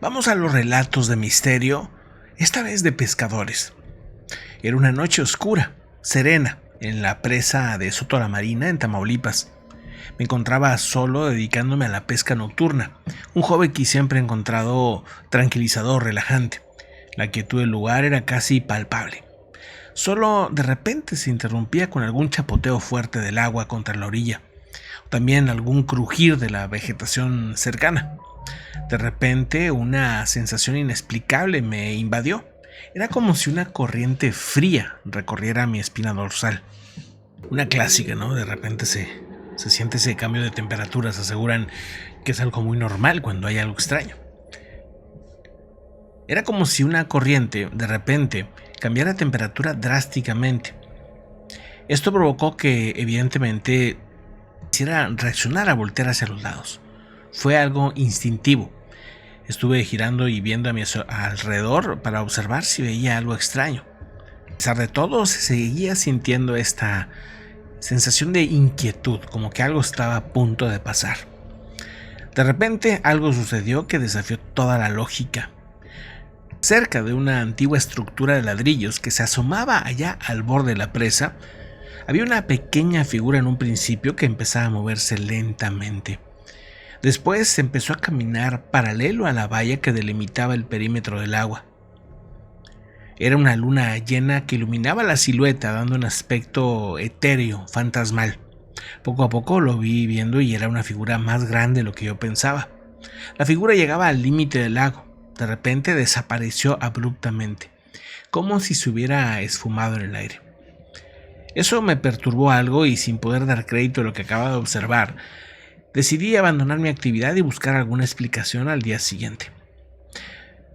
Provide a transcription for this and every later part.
Vamos a los relatos de misterio, esta vez de pescadores. Era una noche oscura, serena, en la presa de Soto la Marina, en Tamaulipas. Me encontraba solo dedicándome a la pesca nocturna, un hobby que siempre he encontrado tranquilizador, relajante. La quietud del lugar era casi palpable. Solo de repente se interrumpía con algún chapoteo fuerte del agua contra la orilla, también algún crujir de la vegetación cercana. De repente una sensación inexplicable me invadió. Era como si una corriente fría recorriera mi espina dorsal. Una clásica, ¿no? De repente se siente ese cambio de temperatura. Se aseguran que es algo muy normal cuando hay algo extraño. Era como si una corriente, de repente, cambiara de temperatura drásticamente. Esto provocó que, evidentemente, quisiera reaccionar a voltear hacia los lados. Fue algo instintivo. Estuve girando y viendo a mi alrededor para observar si veía algo extraño. A pesar de todo, seguía sintiendo esta sensación de inquietud, como que algo estaba a punto de pasar. De repente, algo sucedió que desafió toda la lógica. Cerca de una antigua estructura de ladrillos que se asomaba allá al borde de la presa, había una pequeña figura en un principio que empezaba a moverse lentamente. Después empezó a caminar paralelo a la valla que delimitaba el perímetro del agua. Era una luna llena que iluminaba la silueta, dando un aspecto etéreo, fantasmal. Poco a poco lo vi viendo y era una figura más grande de lo que yo pensaba. La figura llegaba al límite del lago. De repente desapareció abruptamente, como si se hubiera esfumado en el aire. Eso me perturbó algo y, sin poder dar crédito a lo que acababa de observar, decidí abandonar mi actividad y buscar alguna explicación al día siguiente.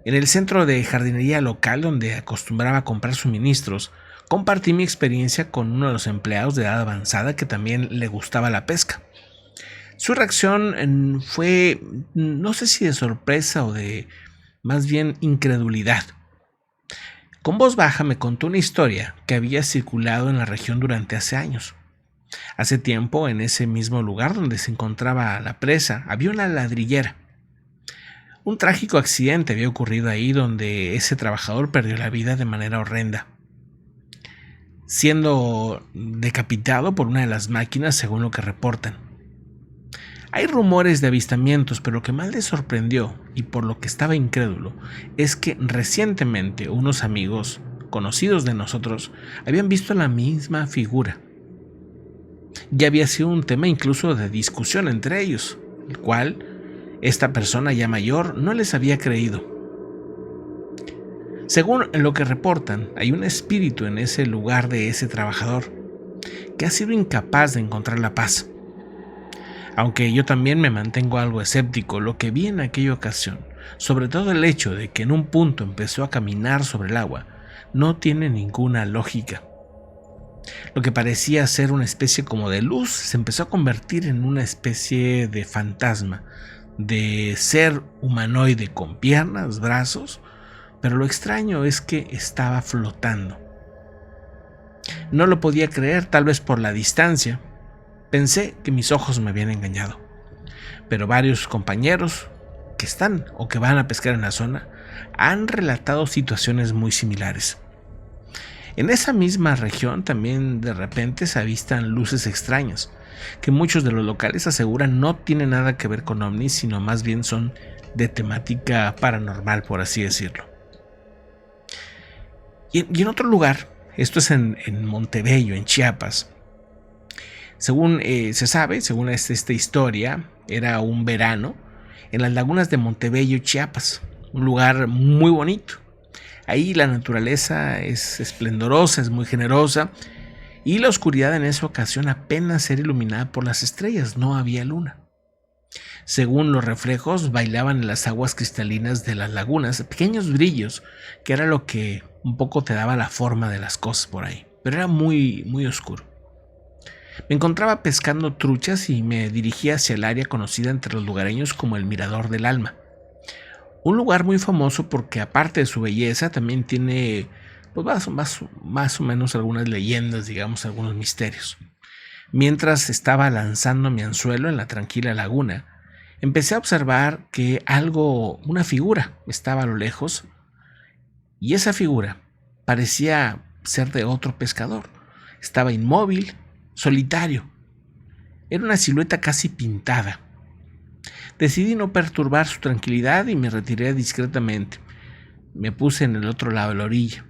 En el centro de jardinería local donde acostumbraba a comprar suministros, compartí mi experiencia con uno de los empleados de edad avanzada que también le gustaba la pesca. Su reacción fue, no sé si de sorpresa o de más bien incredulidad. Con voz baja me contó una historia que había circulado en la región durante hace años. Hace tiempo, en ese mismo lugar donde se encontraba la presa, había una ladrillera. Un trágico accidente había ocurrido ahí donde ese trabajador perdió la vida de manera horrenda, siendo decapitado por una de las máquinas, según lo que reportan. Hay rumores de avistamientos, pero lo que más le sorprendió, y por lo que estaba incrédulo, es que recientemente unos amigos conocidos de nosotros habían visto la misma figura. Ya había sido un tema incluso de discusión entre ellos, el cual esta persona ya mayor no les había creído. Según lo que reportan, hay un espíritu en ese lugar de ese trabajador que ha sido incapaz de encontrar la paz. Aunque yo también me mantengo algo escéptico, lo que vi en aquella ocasión, sobre todo el hecho de que en un punto empezó a caminar sobre el agua, no tiene ninguna lógica. Lo que parecía ser una especie como de luz se empezó a convertir en una especie de fantasma, de ser humanoide con piernas, brazos, pero lo extraño es que estaba flotando. No lo podía creer, tal vez por la distancia. Pensé que mis ojos me habían engañado, pero varios compañeros que están o que van a pescar en la zona han relatado situaciones muy similares. En esa misma región también de repente se avistan luces extrañas, que muchos de los locales aseguran no tienen nada que ver con ovnis, sino más bien son de temática paranormal, por así decirlo. Y en otro lugar, esto es en Montebello, en Chiapas. Según se sabe, según esta historia, era un verano en las lagunas de Montebello, Chiapas, un lugar muy bonito. Ahí la naturaleza es esplendorosa, es muy generosa, y la oscuridad en esa ocasión apenas era iluminada por las estrellas, no había luna. Según los reflejos, bailaban en las aguas cristalinas de las lagunas pequeños brillos, que era lo que un poco te daba la forma de las cosas por ahí, pero era muy, muy oscuro. Me encontraba pescando truchas y me dirigía hacia el área conocida entre los lugareños como el Mirador del Alma. Un lugar muy famoso porque, aparte de su belleza, también tiene pues, más o menos algunas leyendas, digamos, algunos misterios. Mientras estaba lanzando mi anzuelo en la tranquila laguna, Empecé a observar que una figura, estaba a lo lejos, y esa figura parecía ser de otro pescador. Estaba inmóvil, solitario. Era una silueta casi pintada. Decidí no perturbar su tranquilidad y me retiré discretamente. Me puse en el otro lado de la orilla.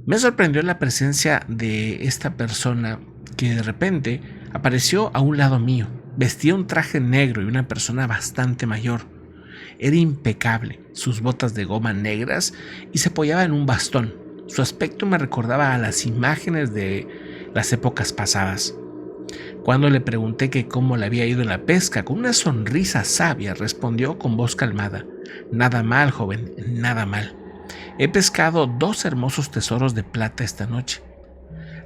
Me sorprendió la presencia de esta persona que de repente apareció a un lado mío. Vestía un traje negro y una persona bastante mayor. Era impecable, sus botas de goma negras y se apoyaba en un bastón. Su aspecto me recordaba a las imágenes de las épocas pasadas. Cuando le pregunté que cómo le había ido en la pesca, con una sonrisa sabia respondió con voz calmada: «Nada mal, joven, nada mal. He pescado 2 hermosos tesoros de plata esta noche».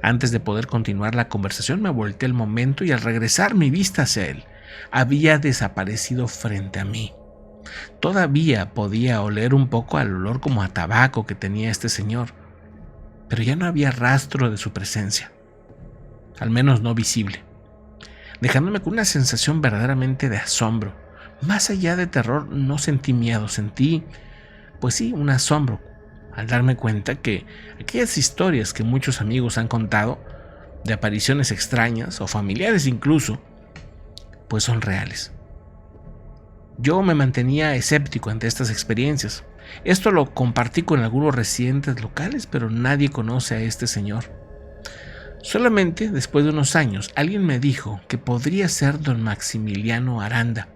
Antes de poder continuar la conversación me volteé al momento y al regresar mi vista hacia él, había desaparecido frente a mí. Todavía podía oler un poco al olor como a tabaco que tenía este señor, pero ya no había rastro de su presencia, al menos no visible, dejándome con una sensación verdaderamente de asombro. Más allá de terror, no sentí miedo, sentí, pues sí, un asombro, al darme cuenta que aquellas historias que muchos amigos han contado, de apariciones extrañas o familiares incluso, pues son reales. Yo me mantenía escéptico ante estas experiencias. Esto lo compartí con algunos residentes locales, pero nadie conoce a este señor. Solamente después de unos años, alguien me dijo que podría ser don Maximiliano Aranda,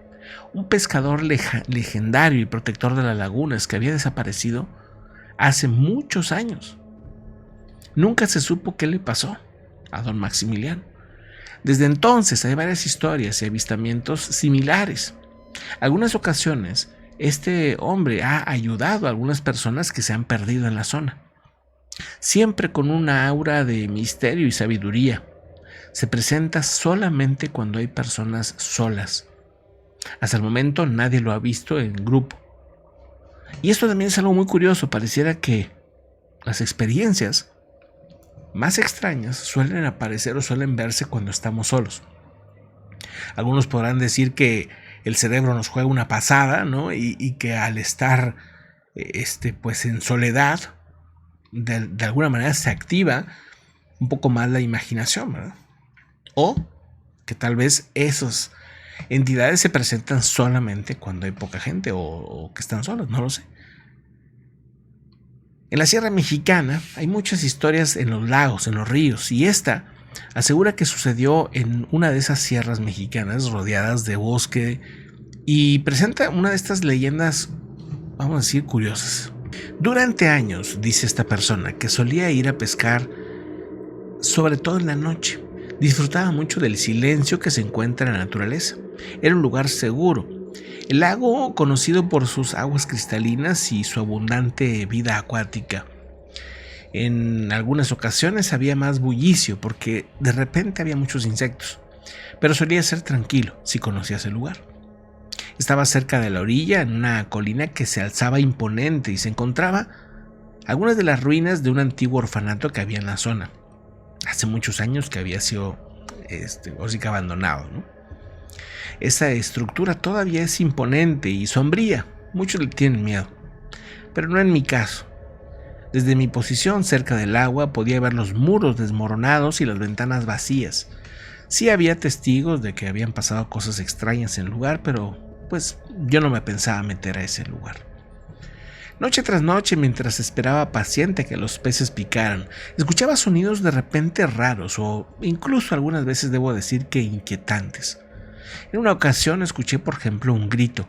un pescador legendario y protector de las lagunas que había desaparecido hace muchos años. Nunca se supo qué le pasó a don Maximiliano. Desde entonces hay varias historias y avistamientos similares. Algunas ocasiones, este hombre ha ayudado a algunas personas que se han perdido en la zona. Siempre con una aura de misterio y sabiduría. Se presenta solamente cuando hay personas solas. Hasta el momento nadie lo ha visto en grupo. Y esto también es algo muy curioso. Pareciera que las experiencias más extrañas suelen aparecer o suelen verse cuando estamos solos. Algunos podrán decir que el cerebro nos juega una pasada, ¿no? Y que al estar pues en soledad, de alguna manera se activa un poco más la imaginación, ¿verdad? O que tal vez esas entidades se presentan solamente cuando hay poca gente o que están solas, no lo sé. En la Sierra Mexicana hay muchas historias en los lagos, en los ríos, y esta asegura que sucedió en una de esas sierras mexicanas rodeadas de bosque y presenta una de estas leyendas, vamos a decir, curiosas. Durante años, dice esta persona, que solía ir a pescar, sobre todo en la noche. Disfrutaba mucho del silencio que se encuentra en la naturaleza. Era un lugar seguro. El lago, conocido por sus aguas cristalinas y su abundante vida acuática. En algunas ocasiones había más bullicio porque de repente había muchos insectos, pero solía ser tranquilo si conocías el lugar. Estaba cerca de la orilla, en una colina que se alzaba imponente y se encontraba algunas de las ruinas de un antiguo orfanato que había en la zona. Hace muchos años que había sido abandonado, ¿no? Esa estructura todavía es imponente y sombría. Muchos le tienen miedo, pero no en mi caso. Desde mi posición cerca del agua podía ver los muros desmoronados y las ventanas vacías. Sí había testigos de que habían pasado cosas extrañas en el lugar, pero pues yo no me pensaba meter a ese lugar. Noche tras noche, mientras esperaba paciente que los peces picaran, escuchaba sonidos de repente raros o incluso algunas veces debo decir que inquietantes. En una ocasión escuché, por ejemplo, un grito.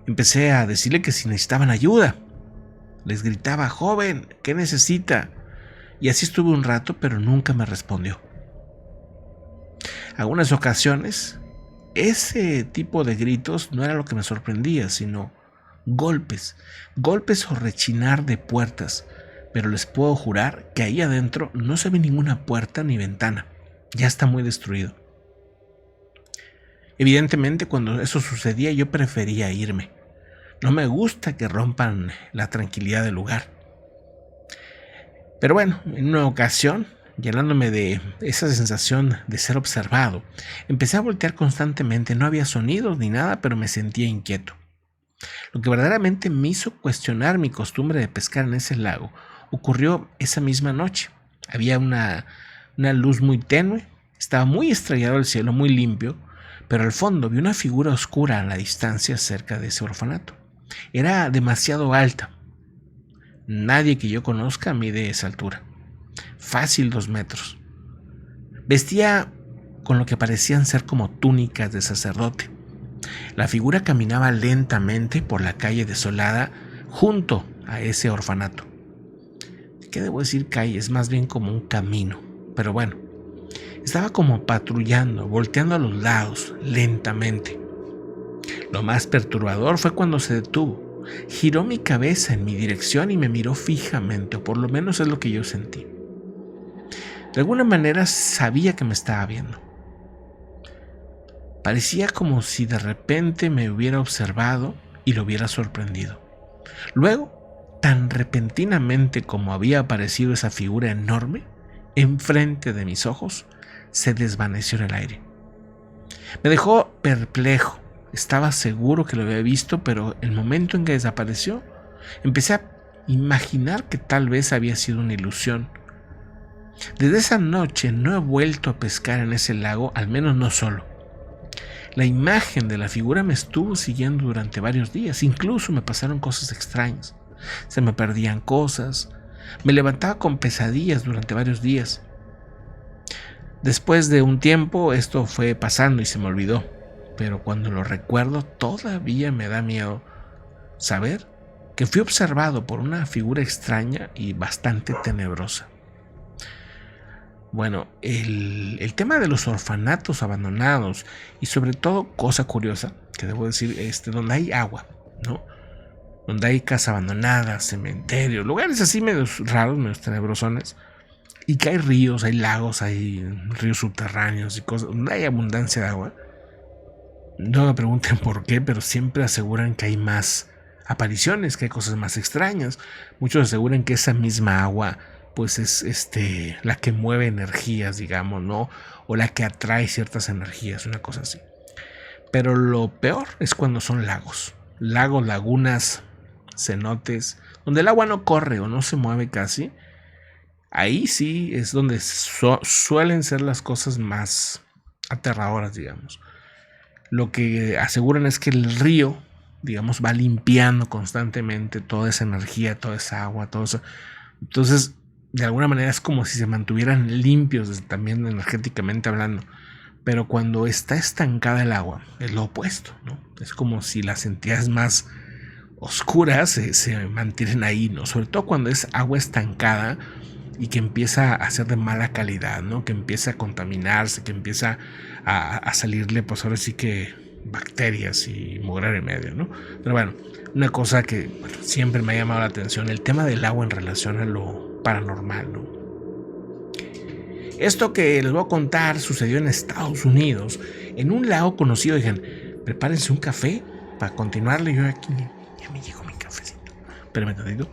Empecé a decirle que si necesitaban ayuda. Les gritaba: «Joven, ¿qué necesita?». Y así estuve un rato, pero nunca me respondió. Algunas ocasiones, ese tipo de gritos no era lo que me sorprendía, sino golpes o rechinar de puertas. Pero les puedo jurar que ahí adentro no se ve ninguna puerta ni ventana. Ya está muy destruido. Evidentemente, cuando eso sucedía, yo prefería irme. No me gusta que rompan la tranquilidad del lugar. Pero bueno, en una ocasión llenándome de esa sensación de ser observado. Empecé a voltear constantemente, no había sonidos ni nada, pero me sentía inquieto. Lo que verdaderamente me hizo cuestionar mi costumbre de pescar en ese lago ocurrió esa misma noche. Había una luz muy tenue, estaba muy estrellado el cielo, muy limpio, pero al fondo vi una figura oscura a la distancia cerca de ese orfanato. Era demasiado alta. Nadie que yo conozca mide esa altura. Fácil 2 metros. Vestía con lo que parecían ser como túnicas de sacerdote. La figura caminaba lentamente por la calle desolada junto a ese orfanato. ¿Qué debo decir calle? Es más bien como un camino. Pero bueno, estaba como patrullando, volteando a los lados, lentamente. Lo más perturbador fue cuando se detuvo. Giró mi cabeza en mi dirección y me miró fijamente, o por lo menos es lo que yo sentí. De alguna manera sabía que me estaba viendo. Parecía como si de repente me hubiera observado y lo hubiera sorprendido. Luego, tan repentinamente como había aparecido esa figura enorme, enfrente de mis ojos, se desvaneció en el aire. Me dejó perplejo. Estaba seguro que lo había visto, pero el momento en que desapareció, empecé a imaginar que tal vez había sido una ilusión. Desde esa noche no he vuelto a pescar en ese lago, al menos no solo. La imagen de la figura me estuvo siguiendo durante varios días, incluso me pasaron cosas extrañas. Se me perdían cosas, me levantaba con pesadillas durante varios días. Después de un tiempo esto fue pasando y se me olvidó, pero cuando lo recuerdo todavía me da miedo saber que fui observado por una figura extraña y bastante tenebrosa. Bueno, el tema de los orfanatos abandonados y sobre todo, cosa curiosa, que debo decir, donde hay agua, ¿no? Donde hay casas abandonadas, cementerios, lugares así medios raros, medios tenebrosones, y que hay ríos, hay lagos, hay ríos subterráneos y cosas, donde hay abundancia de agua. No me pregunten por qué, pero siempre aseguran que hay más apariciones, que hay cosas más extrañas. Muchos aseguran que esa misma agua pues es la que mueve energías, digamos, ¿no? O la que atrae ciertas energías, una cosa así. Pero lo peor es cuando son lagos, lagunas, cenotes, donde el agua no corre o no se mueve casi. Ahí sí es donde suelen ser las cosas más aterradoras, digamos. Lo que aseguran es que el río, digamos, va limpiando constantemente toda esa energía, toda esa agua, todo eso. Entonces, de alguna manera es como si se mantuvieran limpios también energéticamente hablando. Pero cuando está estancada el agua, es lo opuesto, ¿no? Es como si las entidades más oscuras se mantienen ahí, ¿no? Sobre todo cuando es agua estancada y que empieza a ser de mala calidad, ¿no? Que empieza a contaminarse, que empieza a salirle, pues ahora sí que bacterias y mugre en medio, ¿no? Pero bueno, una cosa que siempre me ha llamado la atención, el tema del agua en relación a lo paranormal, ¿no? Esto que les voy a contar sucedió en Estados Unidos, en un lago conocido. Digan, prepárense un café para continuarle. Yo aquí ya me llegó mi cafecito. Espérenme tantito.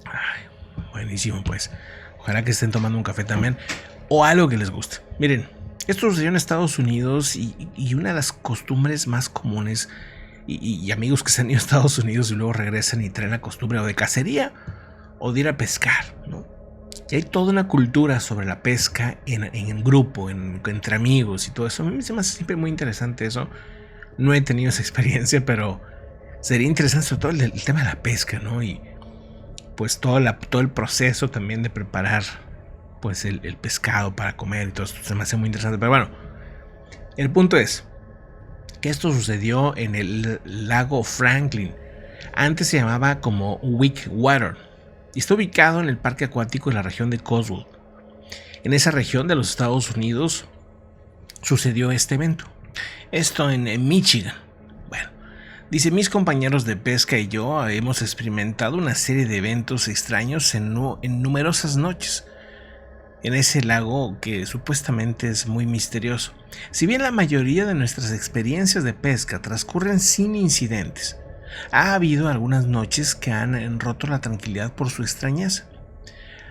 Ay, buenísimo, pues. Ojalá que estén tomando un café también o algo que les guste. Miren, esto sucedió en Estados Unidos y una de las costumbres más comunes, y amigos que se han ido a Estados Unidos y luego regresan y traen la costumbre o de cacería o de ir a pescar, ¿no? Y hay toda una cultura sobre la pesca en grupo, entre amigos y todo eso. A mí se me hace siempre muy interesante eso. No he tenido esa experiencia, pero sería interesante sobre todo el tema de la pesca, ¿no? Y pues todo el proceso también de preparar pues el pescado para comer y todo esto se me hace muy interesante. Pero bueno, el punto es que esto sucedió en el lago Franklin. Antes se llamaba como Weakwater y está ubicado en el parque acuático de la región de Cotswold. En esa región de los Estados Unidos sucedió este evento. Esto en Michigan. Bueno, dice, mis compañeros de pesca y yo hemos experimentado una serie de eventos extraños en numerosas noches en ese lago que supuestamente es muy misterioso. Si bien la mayoría de nuestras experiencias de pesca transcurren sin incidentes, ha habido algunas noches que han roto la tranquilidad por su extrañeza.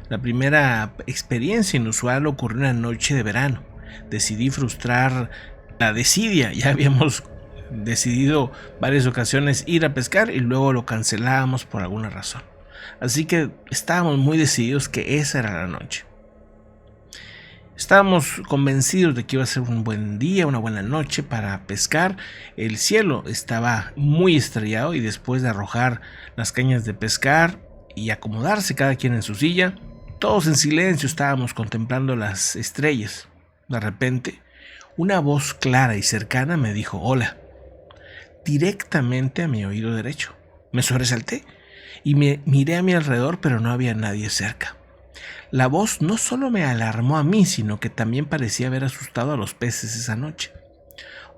La primera experiencia inusual ocurrió una noche de verano. Decidí frustrar la desidia. Ya habíamos decidido varias ocasiones ir a pescar y luego lo cancelábamos por alguna razón. Así que estábamos muy decididos que esa era la noche. Estábamos convencidos de que iba a ser un buen día, una buena noche para pescar. El cielo estaba muy estrellado y después de arrojar las cañas de pescar y acomodarse cada quien en su silla, todos en silencio estábamos contemplando las estrellas. De repente, una voz clara y cercana me dijo hola, directamente a mi oído derecho. Me sobresalté y me miré a mi alrededor, pero no había nadie cerca. La voz no solo me alarmó a mí, sino que también parecía haber asustado a los peces esa noche.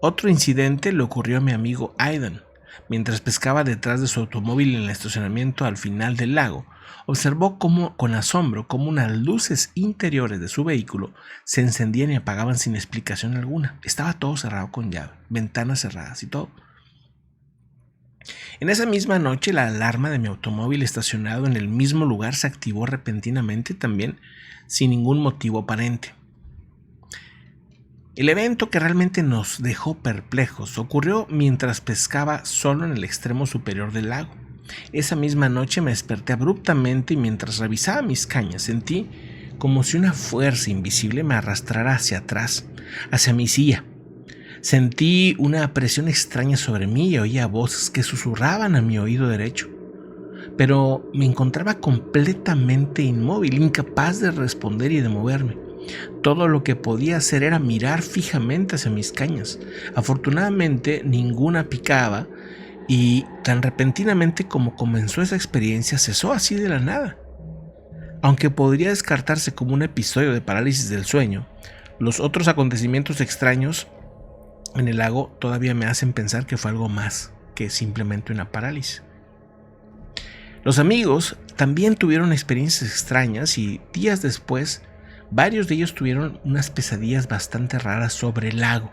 Otro incidente le ocurrió a mi amigo Aidan. Mientras pescaba detrás de su automóvil en el estacionamiento al final del lago, observó con asombro cómo unas luces interiores de su vehículo se encendían y apagaban sin explicación alguna. Estaba todo cerrado con llave, ventanas cerradas y todo. En esa misma noche, la alarma de mi automóvil estacionado en el mismo lugar se activó repentinamente también, sin ningún motivo aparente. El evento que realmente nos dejó perplejos ocurrió mientras pescaba solo en el extremo superior del lago. Esa misma noche me desperté abruptamente y mientras revisaba mis cañas sentí como si una fuerza invisible me arrastrara hacia atrás, hacia mi silla. Sentí una presión extraña sobre mí y oía voces que susurraban a mi oído derecho. Pero me encontraba completamente inmóvil, incapaz de responder y de moverme. Todo lo que podía hacer era mirar fijamente hacia mis cañas. Afortunadamente, ninguna picaba y tan repentinamente como comenzó esa experiencia, cesó así de la nada. Aunque podría descartarse como un episodio de parálisis del sueño, los otros acontecimientos extraños en el lago todavía me hacen pensar que fue algo más que simplemente una parálisis. Los amigos también tuvieron experiencias extrañas y días después varios de ellos tuvieron unas pesadillas bastante raras sobre el lago,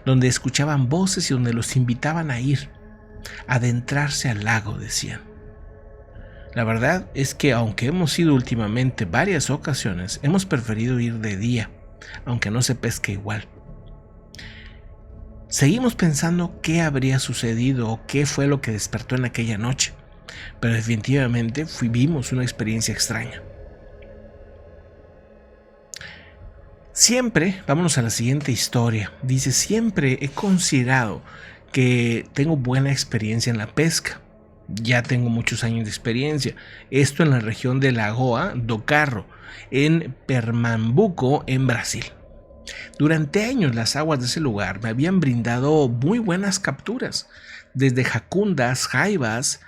donde escuchaban voces y donde los invitaban a ir, a adentrarse al lago, decían. La verdad es que aunque hemos ido últimamente varias ocasiones, hemos preferido ir de día, aunque no se pesque igual. Seguimos pensando qué habría sucedido o qué fue lo que despertó en aquella noche, pero definitivamente vivimos una experiencia extraña. Vámonos a la siguiente historia. Dice, siempre he considerado que tengo buena experiencia en la pesca. Ya tengo muchos años de experiencia. Esto en la región de Lagoa do Carro, en Pernambuco, en Brasil. Durante años las aguas de ese lugar me habían brindado muy buenas capturas, desde jacundas, jaivas,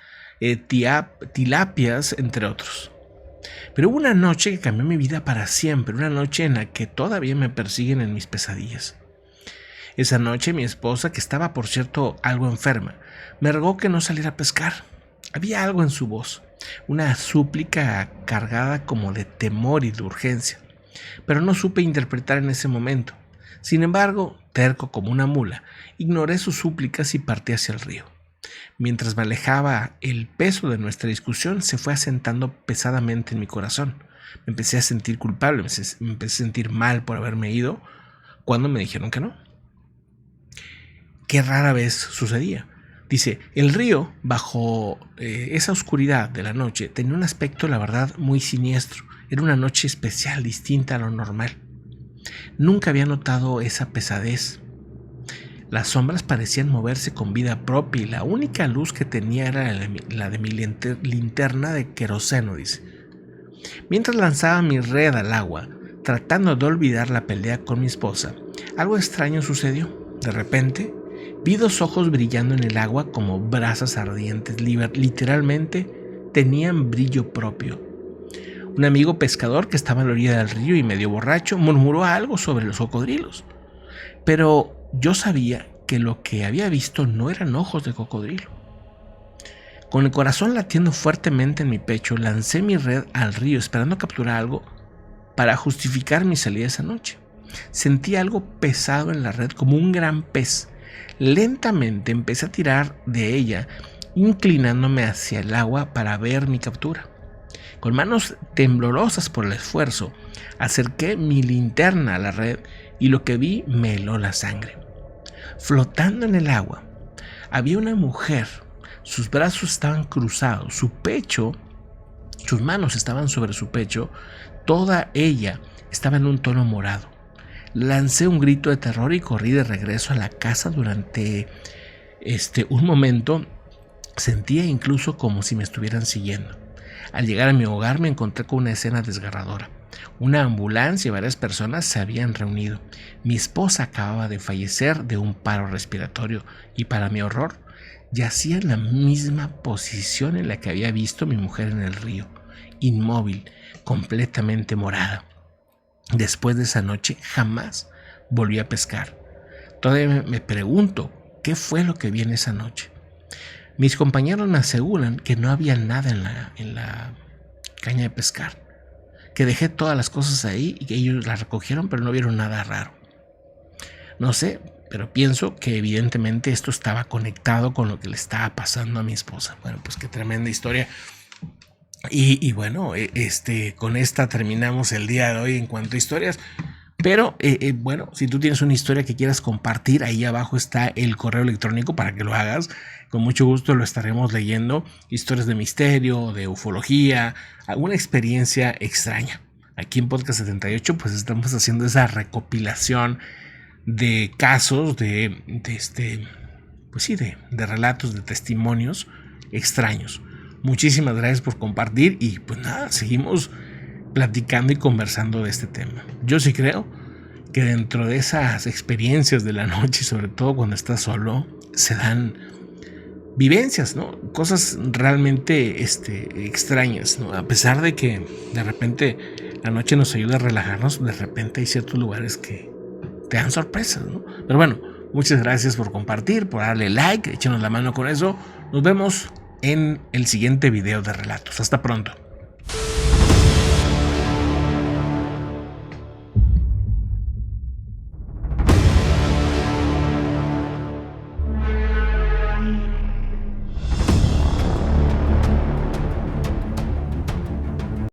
tilapias, entre otros. Pero hubo una noche que cambió mi vida para siempre, una noche en la que todavía me persiguen en mis pesadillas. Esa noche mi esposa, que estaba por cierto algo enferma, me rogó que no saliera a pescar. Había algo en su voz, una súplica cargada como de temor y de urgencia, pero no supe interpretar en ese momento. Sin embargo, terco como una mula, ignoré sus súplicas y partí hacia el río. Mientras me alejaba, el peso de nuestra discusión se fue asentando pesadamente en mi corazón. Me empecé a sentir culpable, me empecé a sentir mal por haberme ido cuando me dijeron que no. Qué rara vez sucedía. Dice, el río, bajo esa oscuridad de la noche, tenía un aspecto, la verdad, muy siniestro. Era una noche especial, distinta a lo normal. Nunca había notado esa pesadez. Las sombras parecían moverse con vida propia y la única luz que tenía era la de mi linterna de queroseno, dice. Mientras lanzaba mi red al agua, tratando de olvidar la pelea con mi esposa, algo extraño sucedió. De repente, vi dos ojos brillando en el agua como brasas ardientes. Literalmente tenían brillo propio. Un amigo pescador que estaba a la orilla del río y medio borracho murmuró algo sobre los cocodrilos. Pero yo sabía que lo que había visto no eran ojos de cocodrilo. Con el corazón latiendo fuertemente en mi pecho, lancé mi red al río esperando capturar algo para justificar mi salida esa noche. Sentí algo pesado en la red como un gran pez. Lentamente empecé a tirar de ella, inclinándome hacia el agua para ver mi captura. Con manos temblorosas por el esfuerzo, acerqué mi linterna a la red y lo que vi me heló la sangre. Flotando en el agua, había una mujer. Sus brazos estaban cruzados, su pecho, sus manos estaban sobre su pecho, toda ella estaba en un tono morado. Lancé un grito de terror y corrí de regreso a la casa. Durante un momento sentía incluso como si me estuvieran siguiendo. Al llegar a mi hogar me encontré con una escena desgarradora. Una ambulancia y varias personas se habían reunido. Mi esposa acababa de fallecer de un paro respiratorio y, para mi horror, yacía en la misma posición en la que había visto a mi mujer en el río, inmóvil, completamente morada. Después de esa noche jamás volví a pescar. Todavía me pregunto qué fue lo que vi en esa noche. Mis compañeros me aseguran que no había nada en la caña de pescar, que dejé todas las cosas ahí y que ellos las recogieron, pero no vieron nada raro. No sé, pero pienso que evidentemente esto estaba conectado con lo que le estaba pasando a mi esposa. Bueno, pues qué tremenda historia. Y bueno, con esta terminamos el día de hoy en cuanto a historias. Pero bueno, si tú tienes una historia que quieras compartir, ahí abajo está el correo electrónico para que lo hagas. Con mucho gusto lo estaremos leyendo. Historias de misterio, de ufología, alguna experiencia extraña. Aquí en Podcast 78 pues estamos haciendo esa recopilación de casos, de relatos, de testimonios extraños. Muchísimas gracias por compartir y pues nada, seguimos platicando y conversando de este tema. Yo sí creo que dentro de esas experiencias de la noche, sobre todo cuando estás solo, se dan vivencias, ¿no? Cosas realmente extrañas, ¿no? A pesar de que de repente la noche nos ayuda a relajarnos, de repente hay ciertos lugares que te dan sorpresas, ¿no? Pero bueno, muchas gracias por compartir, por darle like, échenos la mano con eso. Nos vemos en el siguiente video de relatos. Hasta pronto.